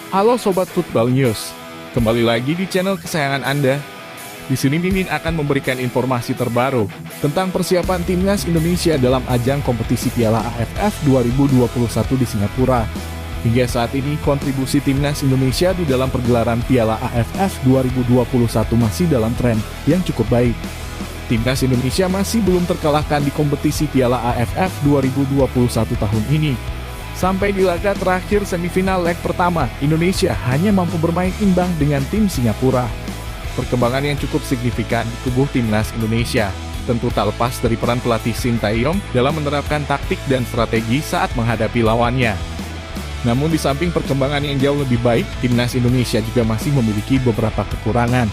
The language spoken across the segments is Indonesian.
Halo Sobat Football News, kembali lagi di channel kesayangan Anda. Di sini Mimin akan memberikan informasi terbaru tentang persiapan timnas Indonesia dalam ajang kompetisi Piala AFF 2021 di Singapura. Hingga saat ini kontribusi timnas Indonesia di dalam pergelaran Piala AFF 2021 masih dalam tren yang cukup baik. Timnas Indonesia masih belum terkalahkan di kompetisi Piala AFF 2021 tahun ini. Sampai di laga terakhir semifinal leg pertama, Indonesia hanya mampu bermain imbang dengan tim Singapura. Perkembangan yang cukup signifikan di tubuh timnas Indonesia tentu tak lepas dari peran pelatih Sintayong dalam menerapkan taktik dan strategi saat menghadapi lawannya. Namun di samping perkembangan yang jauh lebih baik, timnas Indonesia juga masih memiliki beberapa kekurangan.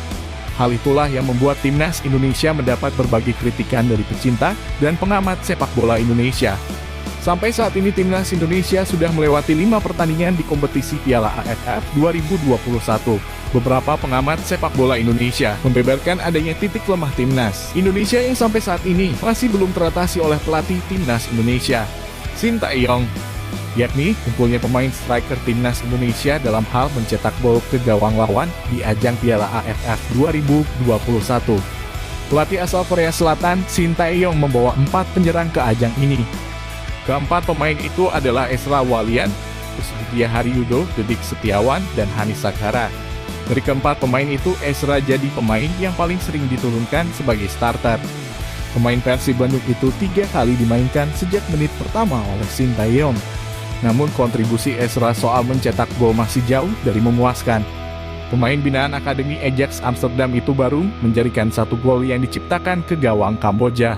Hal itulah yang membuat timnas Indonesia mendapat berbagai kritikan dari pecinta dan pengamat sepak bola Indonesia. Sampai saat ini timnas Indonesia sudah melewati 5 pertandingan di kompetisi Piala AFF 2021. Beberapa pengamat sepak bola Indonesia membeberkan adanya titik lemah timnas Indonesia yang sampai saat ini masih belum teratasi oleh pelatih timnas Indonesia, Sintayong, yakni kumpulnya pemain striker timnas Indonesia dalam hal mencetak gol ke gawang lawan di ajang Piala AFF 2021. Pelatih asal Korea Selatan, Sintayong membawa 4 penyerang ke ajang ini. Keempat pemain itu adalah Ezra Walian, Kusbudya Haryudo, Dedik Setiawan, dan Hanis Saghara. Dari keempat pemain itu, Ezra jadi pemain yang paling sering diturunkan sebagai starter. Pemain Persib Bandung itu 3 kali dimainkan sejak menit pertama oleh Sintayong. Namun kontribusi Ezra soal mencetak gol masih jauh dari memuaskan. Pemain binaan Akademi Ajax Amsterdam itu baru menjadikan 1 gol yang diciptakan ke gawang Kamboja.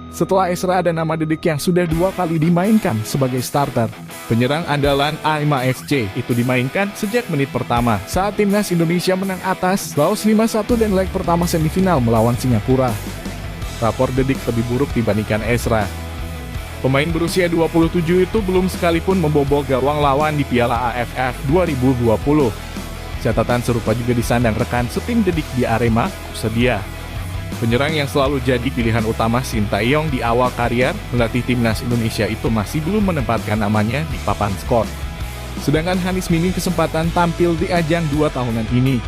Setelah Ezra ada nama Dedik yang sudah 2 kali dimainkan sebagai starter. Penyerang andalan Aima FC itu dimainkan sejak menit pertama saat timnas Indonesia menang atas Laos 5-1 dan leg pertama semifinal melawan Singapura. Rapor Dedik lebih buruk dibandingkan Ezra. Pemain berusia 27 itu belum sekalipun membobol gawang lawan di Piala AFF 2020. Catatan serupa juga disandang rekan setim Dedik di Arema, Kussedia. Penyerang yang selalu jadi pilihan utama Sintayong di awal karier melatih timnas Indonesia itu masih belum menempatkan namanya di papan skor. Sedangkan Hanis minim kesempatan tampil di ajang 2 tahunan ini.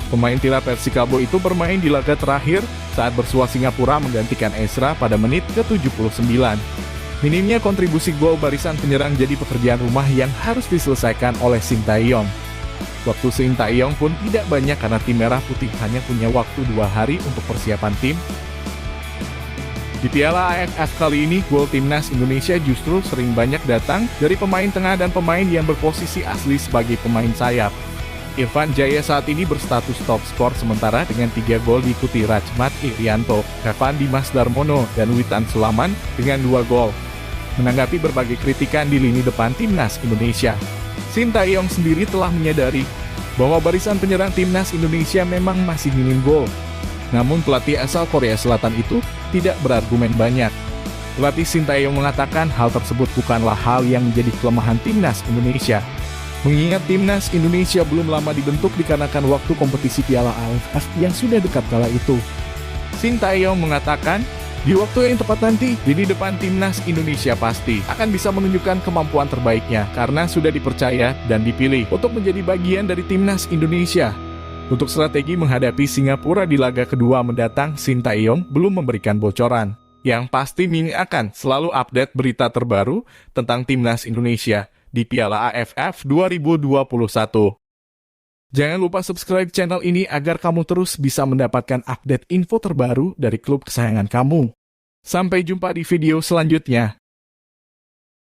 Pemain Tira Persikabo itu bermain di laga terakhir saat bersua Singapura menggantikan Ezra pada menit ke-79. Minimnya kontribusi gol barisan penyerang jadi pekerjaan rumah yang harus diselesaikan oleh Sintayong. Waktu Sintayong pun tidak banyak karena tim Merah Putih hanya punya waktu 2 hari untuk persiapan tim. Di Piala AFF kali ini, gol timnas Indonesia justru sering banyak datang dari pemain tengah dan pemain yang berposisi asli sebagai pemain sayap. Irfan Jaya saat ini berstatus top skor sementara dengan 3 gol diikuti Rachmat Irianto, Evan Dimas Darmono, dan Witan Sulaman dengan 2 gol. Menanggapi berbagai kritikan di lini depan timnas Indonesia, Sintayong sendiri telah menyadari bahwa barisan penyerang timnas Indonesia memang masih minim gol. Namun pelatih asal Korea Selatan itu tidak berargumen banyak. Pelatih Sintayong mengatakan hal tersebut bukanlah hal yang menjadi kelemahan timnas Indonesia. Mengingat timnas Indonesia belum lama dibentuk dikarenakan waktu kompetisi Piala AFF yang sudah dekat kala itu. Sintayong mengatakan, di waktu yang tepat nanti, lini depan timnas Indonesia pasti akan bisa menunjukkan kemampuan terbaiknya karena sudah dipercaya dan dipilih untuk menjadi bagian dari timnas Indonesia. Untuk strategi menghadapi Singapura di laga kedua mendatang, Sintayong belum memberikan bocoran. Yang pasti Ming akan selalu update berita terbaru tentang timnas Indonesia di Piala AFF 2021. Jangan lupa subscribe channel ini agar kamu terus bisa mendapatkan update info terbaru dari klub kesayangan kamu. Sampai jumpa di video selanjutnya.